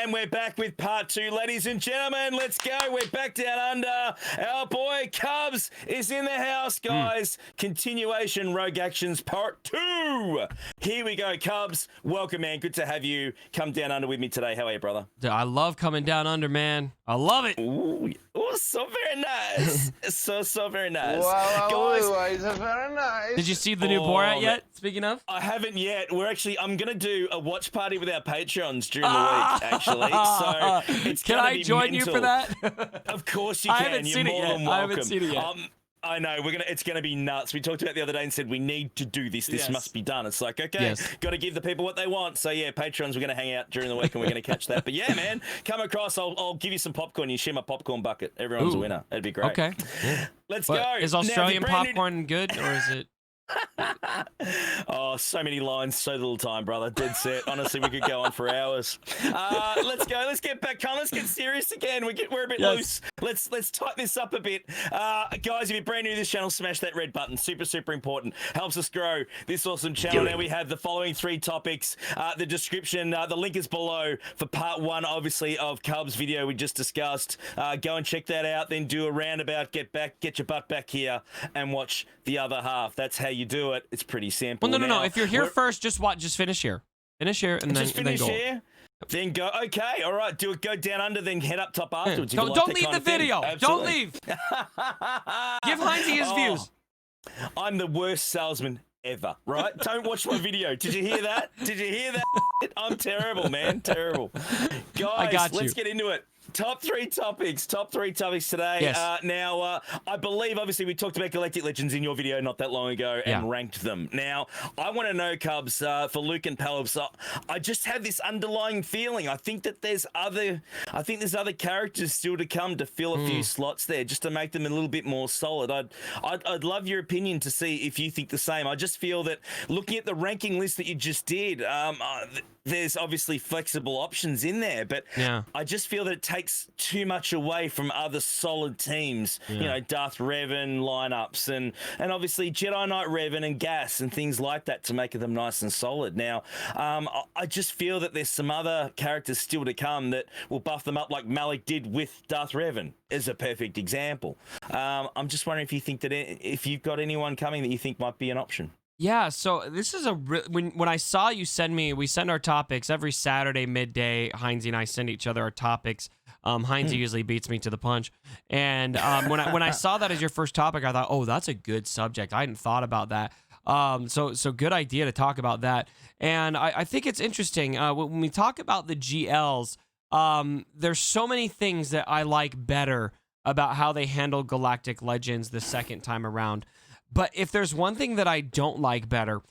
And we're back with part 2, ladies and gentlemen. Let's go. We're back down under. Our boy Cubs is in the house, guys. Continuation Rogue Actions part 2. Here we go, Cubs. Welcome, man. Good to have you come down under with me today. How are you, brother? I love coming down under, man. I love it. Ooh, so very nice. so very nice. Guys, very nice. Did you see the new Borat yet? Speaking of, I haven't yet. I'm going to do a watch party with our Patrons during the week, actually. So it's can I join you for that? Of course you can. I haven't seen it yet. I haven't seen it yet. I know it's gonna be nuts. We talked about it the other day and said we need to do this. This must be done. It's like, okay, got to give the people what they want. So yeah, patrons, we're gonna hang out during the week and we're gonna catch that. But yeah, man, come across. I'll give you some popcorn. You share my popcorn bucket. Everyone's a winner. That'd be great. Okay, let's go. Is Australian popcorn good or is it? Oh, so many lines, so little time, brother. Dead set. Honestly, we could go on for hours. Let's go. Let's get back on. Let's get serious again. We're a bit loose. Let's tighten this up a bit. Guys, if you're brand new to this channel, smash that red button. Super important. Helps us grow this awesome channel. Now we have the following 3 topics. The description, the link is below for part 1, obviously, of Cubs' video we just discussed. Go and check that out. Then do a roundabout. Get your butt back here and watch the other half. That's how you do it. It's pretty simple. Well, no. If you're here first, just finish here. Finish here and then go. Here, then go. Okay, all right. Go down under, then head up top afterwards. Don't leave the video. Don't leave. Give Heinzie his views. I'm the worst salesman ever, right? Don't watch my video. Did you hear that? I'm terrible, man. Terrible. Guys, let's get into it. Top 3 topics today. Yes. Now, I believe, obviously, we talked about Galactic Legends in your video not that long ago and ranked them. Now, I want to know, Cubs, for Luke and Palp, so I just have this underlying feeling. I think that there's other characters still to come to fill a few slots there, just to make them a little bit more solid. I'd love your opinion to see if you think the same. I just feel that looking at the ranking list that you just did, there's obviously flexible options in there, but I just feel that it takes too much away from other solid teams, you know, Darth Revan lineups and obviously Jedi Knight Revan and Gas and things like that to make them nice and solid. Now, I just feel that there's some other characters still to come that will buff them up like Malik did with Darth Revan is a perfect example. I'm just wondering if you think that if you've got anyone coming that you think might be an option. Yeah, so this is when I saw you we send our topics every Saturday midday. Heinzie and I send each other our topics. Heinzie usually beats me to the punch. And when I saw that as your first topic, I thought, oh, that's a good subject. I hadn't thought about that. So good idea to talk about that. And I think it's interesting when we talk about the GLs. There's so many things that I like better about how they handle Galactic Legends the second time around. But if there's one thing that I don't like better,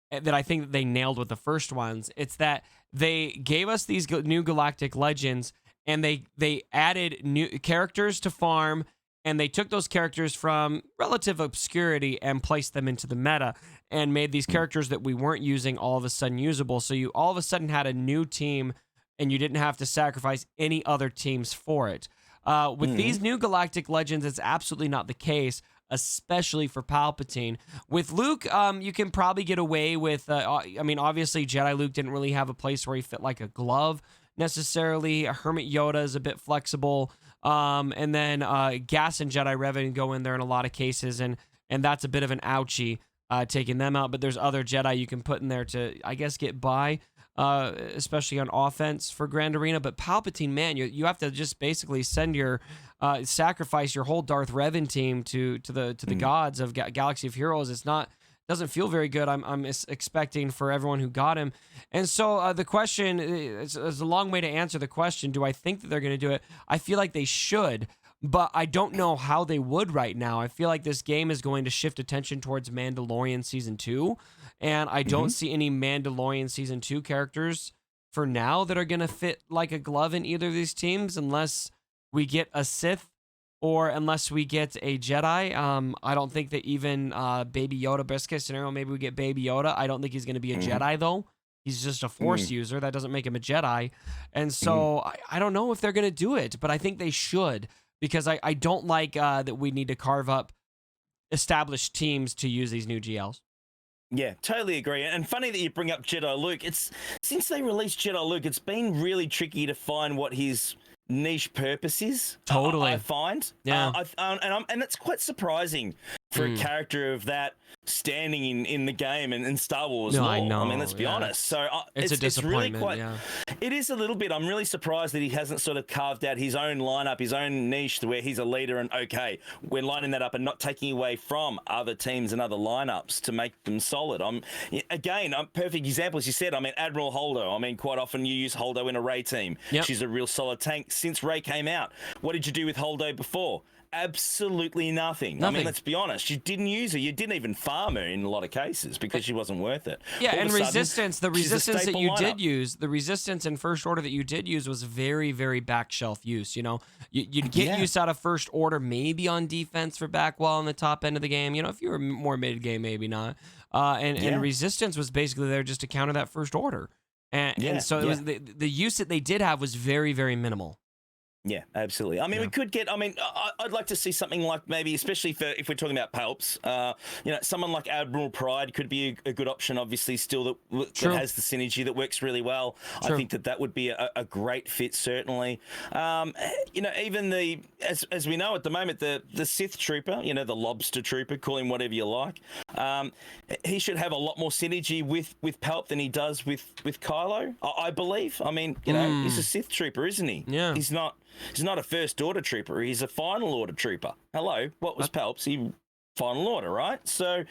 that I think that they nailed with the first ones, it's that they gave us these new Galactic Legends and they added new characters to farm, and they took those characters from relative obscurity and placed them into the meta and made these characters that we weren't using all of a sudden usable. So you all of a sudden had a new team and you didn't have to sacrifice any other teams for it. With these new Galactic Legends, it's absolutely not the case, especially for Palpatine. With Luke, you can probably get away with, I mean, obviously Jedi Luke didn't really have a place where he fit like a glove necessarily. Hermit Yoda is a bit flexible. And then Gas and Jedi Revan go in there in a lot of cases, and that's a bit of an ouchie taking them out. But there's other Jedi you can put in there to, I guess, get by, especially on offense for Grand Arena. But Palpatine, man, you have to just basically send your sacrifice your whole Darth Revan team to the gods of Galaxy of Heroes. Doesn't feel very good. I'm expecting for everyone who got him. And so the question is a long way to answer the question. Do I think that they're going to do it? I feel like they should, but I don't know how they would right now. I feel like this game is going to shift attention towards Mandalorian Season 2, and I don't see any Mandalorian Season 2 characters for now that are going to fit like a glove in either of these teams unless we get a Sith or unless we get a Jedi. I don't think that even Baby Yoda, best case scenario, maybe we get Baby Yoda. I don't think he's going to be a Jedi, though. He's just a Force user. That doesn't make him a Jedi. And so I don't know if they're going to do it, but I think they should, because I don't like that we need to carve up established teams to use these new GLs. Yeah, totally agree. And funny that you bring up Jedi Luke. It's since they released Jedi Luke, it's been really tricky to find what his niche purpose is. Totally. I find. Yeah. And it's quite surprising for a character of that standing in the game and Star Wars No, lore. I know. Mean, let's be honest. So it's a disappointment. It's really quite. Yeah. It is a little bit. I'm really surprised that he hasn't sort of carved out his own lineup, his own niche, where he's a leader. And okay, we're lining that up and not taking away from other teams and other lineups to make them solid. Again, perfect example as you said. I mean, Admiral Holdo. I mean, quite often you use Holdo in a Ray team. Yep. She's a real solid tank since Ray came out. What did you do with Holdo before? Absolutely nothing. I mean, let's be honest. You didn't use her. You didn't even farm her in a lot of cases because she wasn't worth it. Yeah, All and of a sudden, resistance. The resistance that you lineup. did use, the resistance in First Order that you did use was very, very back shelf use. You know, you'd get use out of First Order maybe on defense for back wall on the top end of the game. You know, if you were more mid game, maybe not. And resistance was basically there just to counter that First Order. And so it was the use that they did have was very, very minimal. Yeah, absolutely. I mean, we could get. I mean, I'd like to see something like maybe, especially if we're talking about Palps. You know, someone like Admiral Pride could be a good option. Obviously, still that has the synergy that works really well. True. I think that would be a great fit. Certainly. You know, even as we know at the moment, the Sith Trooper. You know, the Lobster Trooper. Call him whatever you like. He should have a lot more synergy with Palp than he does with Kylo. I believe. I mean, you know, he's a Sith Trooper, isn't he? Yeah. He's not a First Order trooper. He's a Final Order trooper. Hello, what was Palps? He Final Order, right? So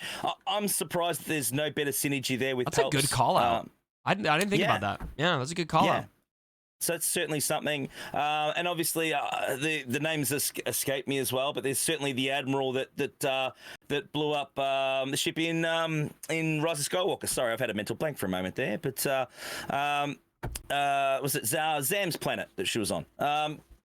I'm surprised that there's no better synergy there with Palps. That's a good call out. I didn't think about that. Yeah, that's a good call out. So it's certainly something, and obviously the names escape me as well. But there's certainly the Admiral that blew up the ship in Rise of Skywalker. Sorry, I've had a mental blank for a moment there. But was it Zam's planet that she was on?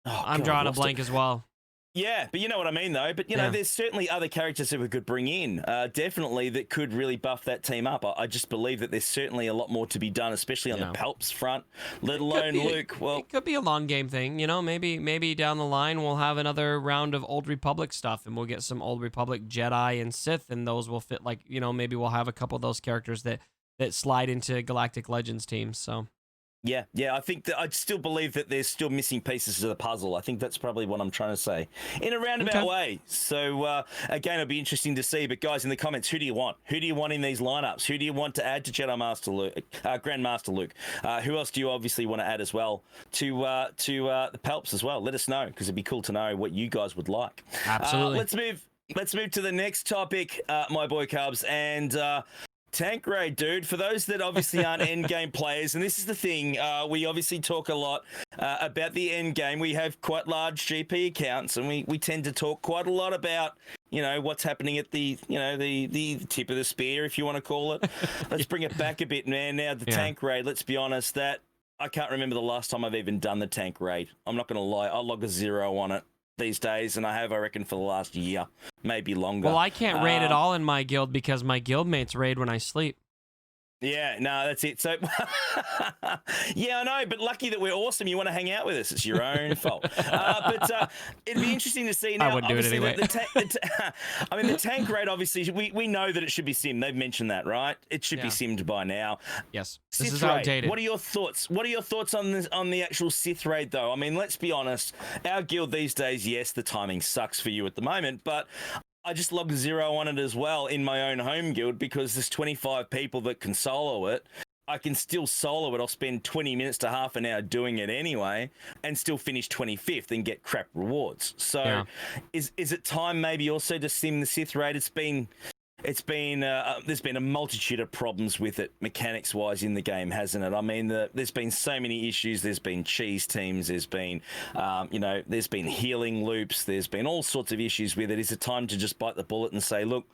I'm drawing a blank as well. Yeah, but you know what I mean, though. But, you know, there's certainly other characters that we could bring in, definitely, that could really buff that team up. I just believe that there's certainly a lot more to be done, especially on the Palps front, let alone Luke. Well, it could be a long game thing, you know. Maybe down the line we'll have another round of Old Republic stuff, and we'll get some Old Republic Jedi and Sith, and those will fit. Like, you know, maybe we'll have a couple of those characters that slide into Galactic Legends teams. So. Yeah, I think that I still believe that there's still missing pieces to the puzzle. I think that's probably what I'm trying to say in a roundabout way. So, again, it'll be interesting to see. But, guys, in the comments, who do you want? Who do you want in these lineups? Who do you want to add to Jedi Master Luke, Grandmaster Luke? Who else do you obviously want to add as well to the Palps as well? Let us know, because it'd be cool to know what you guys would like. Absolutely. Let's move to the next topic, my boy Cubs, and tank raid, dude. For those that obviously aren't end game players, and this is the thing, we obviously talk a lot about the end game. We have quite large GP accounts, and we tend to talk quite a lot about, you know, what's happening at the tip of the spear, if you want to call it. Let's bring it back a bit, man. Now the tank raid. Let's be honest, that I can't remember the last time I've even done the tank raid. I'm not going to lie. I log a 0 on it these days, and I have, I reckon, for the last year, maybe longer. Well, I can't raid at all in my guild because my guildmates raid when I sleep. Yeah, no, that's it. So, yeah, I know, but lucky that we're awesome. You want to hang out with us. It's your own fault. But it'd be interesting to see. Now, I wouldn't do it anyway. I mean, the tank raid, obviously, we know that it should be simmed. They've mentioned that, right? It should be simmed by now. Yes. Sith this is raid. outdated. What are your thoughts? What are your thoughts on this, on the actual Sith raid, though? I mean, let's be honest. Our guild these days, yes, the timing sucks for you at the moment, but I just logged 0 on it as well in my own home guild because there's 25 people that can solo it. I can still solo it. I'll spend 20 minutes to half an hour doing it anyway and still finish 25th and get crap rewards. So is it time maybe also to sim the Sith raid? There's been a multitude of problems with it mechanics wise in the game, hasn't it? I mean, there's been so many issues. There's been cheese teams. There's been, there's been healing loops. There's been all sorts of issues with it. Is it time to just bite the bullet and say, look,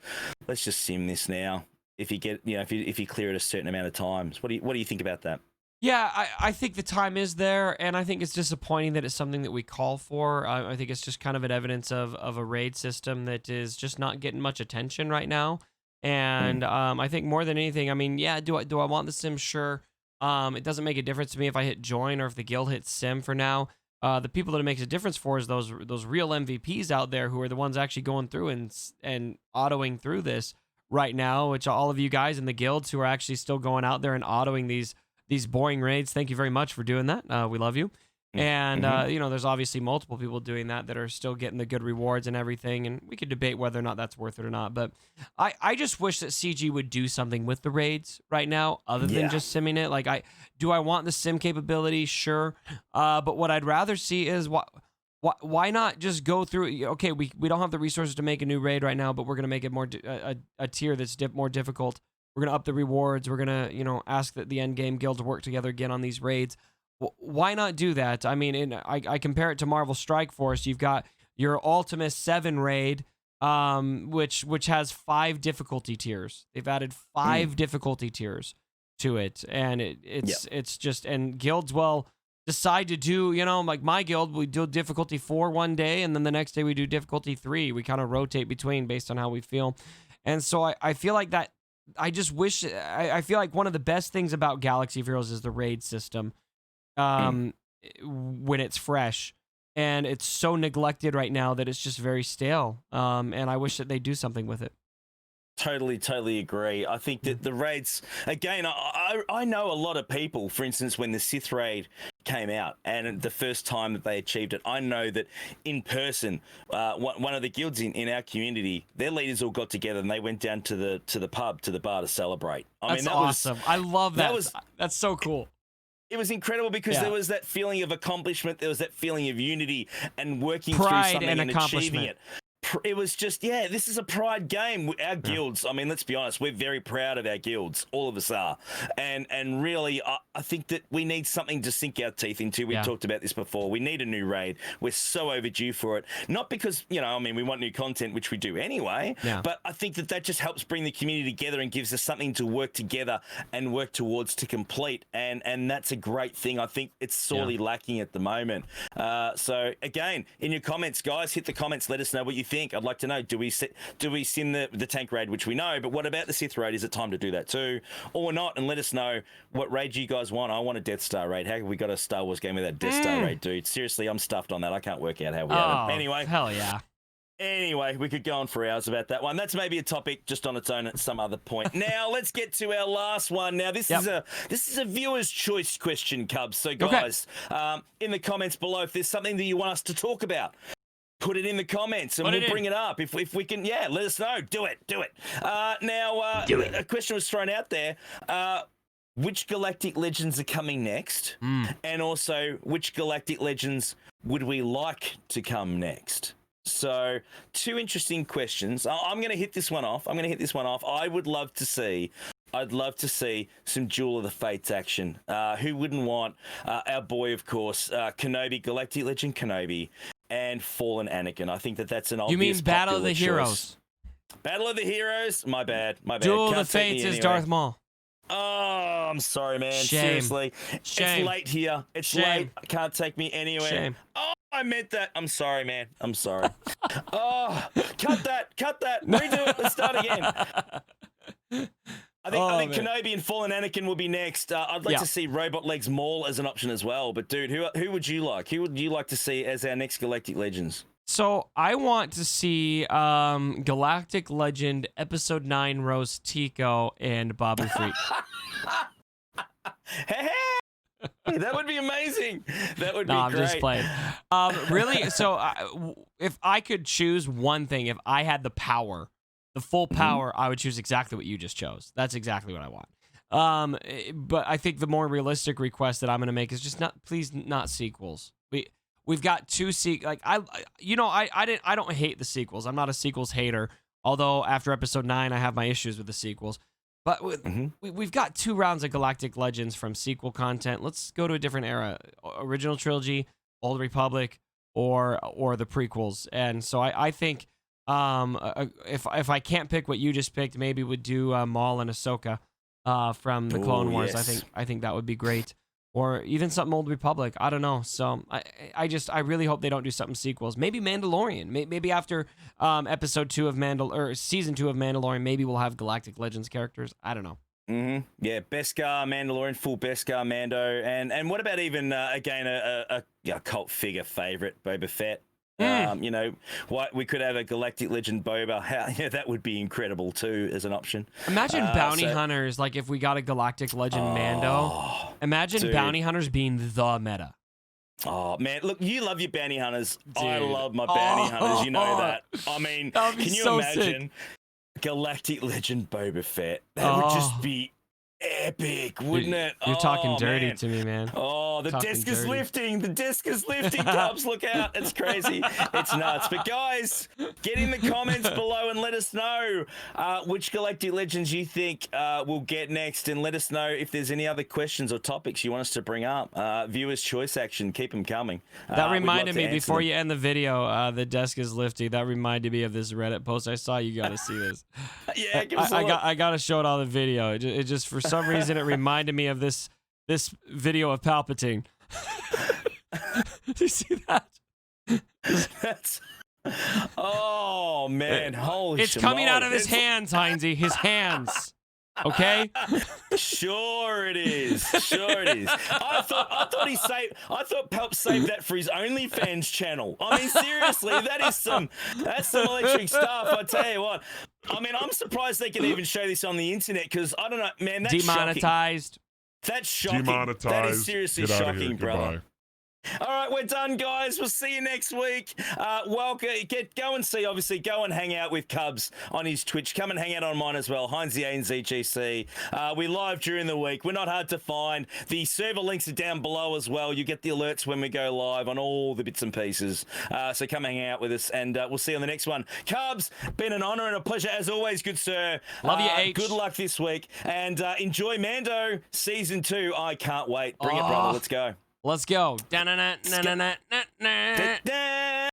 let's just sim this now? If you get, if you clear it a certain amount of times, what do you think about that? Yeah, I think the time is there, and I think it's disappointing that it's something that we call for. I think it's just kind of an evidence of a raid system that is just not getting much attention right now. And I think more than anything, I mean, yeah, do I want the sim? Sure. It doesn't make a difference to me if I hit join or if the guild hits sim for now. The people that it makes a difference for is those real MVPs out there who are the ones actually going through and autoing through this, right now, which all of you guys in the guilds who are actually still going out there and autoing these boring raids, thank you very much for doing that. We love you. And, there's obviously multiple people doing that are still getting the good rewards and everything. And we could debate whether or not that's worth it or not. But I just wish that CG would do something with the raids right now other than just simming it. Like, I want the sim capability? Sure. But what I'd rather see is why not just go through? Okay, we don't have the resources to make a new raid right now, but we're going to make it more a tier that's more difficult. We're going to up the rewards. We're going to, ask that the end game guilds work together again on these raids. Why not do that? I mean, I compare it to Marvel Strike Force. You've got your Ultimus 7 raid, which has 5 difficulty tiers. They've added 5 difficulty tiers to it, and it's just, and guilds decide to do, like my guild, we do difficulty 4 one day, and then the next day we do difficulty 3. We kind of rotate between based on how we feel, and so I feel like that. I just wish I feel like one of the best things about Galaxy of Heroes is the raid system. When it's fresh, and it's so neglected right now that it's just very stale. And I wish that they do something with it. Totally agree. I think that the raids, again, I know a lot of people, for instance, when the Sith raid came out and the first time that they achieved it, I know that in person, one of the guilds in our community, their leaders all got together and they went down to the pub, to the bar to celebrate. That's awesome. I love that. That's so cool. It was incredible because there was that feeling of accomplishment. There was that feeling of unity and working pride through something and achieving it. It was just, this is a pride game. Our guilds, I mean, let's be honest, we're very proud of our guilds. All of us are. And really, I think that we need something to sink our teeth into. We've talked about this before. We need a new raid. We're so overdue for it. Not because, we want new content, which we do anyway, but I think that just helps bring the community together and gives us something to work together and work towards to complete. And that's a great thing. I think it's sorely lacking at the moment. So, again, in your comments, guys, hit the comments. Let us know what you think. I'd like to know, do we sim the tank raid, which we know, but what about the Sith raid? Is it time to do that too, or not? And let us know what raid you guys want. I want a Death Star raid. How have we got a Star Wars game with that Death Star raid, dude? Seriously, I'm stuffed on that. I can't work out how we have it. Anyway, hell yeah. Anyway, we could go on for hours about that one. That's maybe a topic just on its own at some other point. Now, let's get to our last one. Now, this is a viewer's choice question, Cubs. So, guys, in the comments below, if there's something that you want us to talk about, put it in the comments and we'll bring it up. If we can, let us know. Do it. Now, a question was thrown out there. Which Galactic Legends are coming next? And also, which Galactic Legends would we like to come next? So, 2 interesting questions. I'm going to hit this one off. I'd love to see some Duel of the Fates action. Who wouldn't want our boy, of course, Kenobi, Galactic Legend Kenobi, and Fallen Anakin? I think that's an obvious. You mean Battle of the choice. Heroes? Battle of the Heroes? My bad. Duel of the Fates is Darth Maul. Oh, I'm sorry, man. Shame. Seriously. Shame. It's late here. It's late. Can't take me anywhere. Shame. Oh, I meant that. I'm sorry, man. I'm sorry. Oh, cut that. Redo it. Let's start again. I think Kenobi and Fallen Anakin will be next. I'd like to see Robot Legs Maul as an option as well. But, dude, who would you like? Who would you like to see as our next Galactic Legends? So I want to see Galactic Legend Episode 9 Rose Tico and Babu Frik. Hey, that would be amazing. That would be great. I'm just playing. Really? So if I could choose one thing, if I had the power, the full power, I would choose exactly what you just chose. That's exactly what I want. But I think the more realistic request that I'm going to make is just please not sequels. We've got 2 like I don't hate the sequels. I'm not a sequels hater. Although after episode 9, I have my issues with the sequels. But we've got 2 rounds of Galactic Legends from sequel content. Let's go to a different era: original trilogy, Old Republic, or the prequels. And so I think if I can't pick what you just picked, maybe would do Maul and Ahsoka from the Clone Wars. Yes. I think that would be great. Or even something Old Republic. I don't know. So I really hope they don't do something sequels. Maybe Mandalorian. Maybe after episode 2 of season 2 of Mandalorian, maybe we'll have Galactic Legends characters. I don't know. Yeah, Beskar Mandalorian, full Beskar Mando, and what about even again a cult figure favorite, Boba Fett? You know, what we could have a Galactic Legend Boba. That would be incredible too as an option. Imagine bounty hunters, like if we got a Galactic Legend Mando. Imagine dude. bounty hunters being the meta. Oh man, look, you love your bounty hunters. Dude. I love my bounty hunters. You know that. I mean, can you imagine Galactic Legend Boba Fett? That would just be epic, wouldn't it? You're talking dirty to me, man. Oh, the desk is lifting. The desk is lifting, Cubs. Look out. It's crazy. It's nuts. But guys, get in the comments below and let us know which Galactic Legends you think we'll get next. And let us know if there's any other questions or topics you want us to bring up. Viewers' choice action. Keep them coming. That reminded me, before you end the video, the desk is lifting. That reminded me of this Reddit post I saw. You got to see this. Yeah, give us a look. I got to show it on the video. It just, for some reason, it reminded me of this video of Palpatine. Do you see that? That's... Oh man, holy! It's coming out of his hands, Heinzie. His hands. Okay. Sure it is. Sure it is. I thought Palp saved that for his OnlyFans channel. I mean, seriously, that's some electric stuff. I tell you what. I mean, I'm surprised they can even show this on the internet because I don't know, man. That's demonetized. Shocking. That's shocking. Demonetized. That is seriously shocking, brother. Goodbye. All right, we're done, guys. We'll see you next week. Welcome. Go and see, obviously, go and hang out with Cubs on his Twitch. Come and hang out on mine as well, Heinzie ANZGC. We live during the week. We're not hard to find. The server links are down below as well. You get the alerts when we go live on all the bits and pieces. So come hang out with us, and we'll see you on the next one. Cubs, been an honor and a pleasure as always, good sir. Love you, H. Good luck this week, and enjoy Mando Season 2. I can't wait. Bring it, brother. Let's go. Let's go.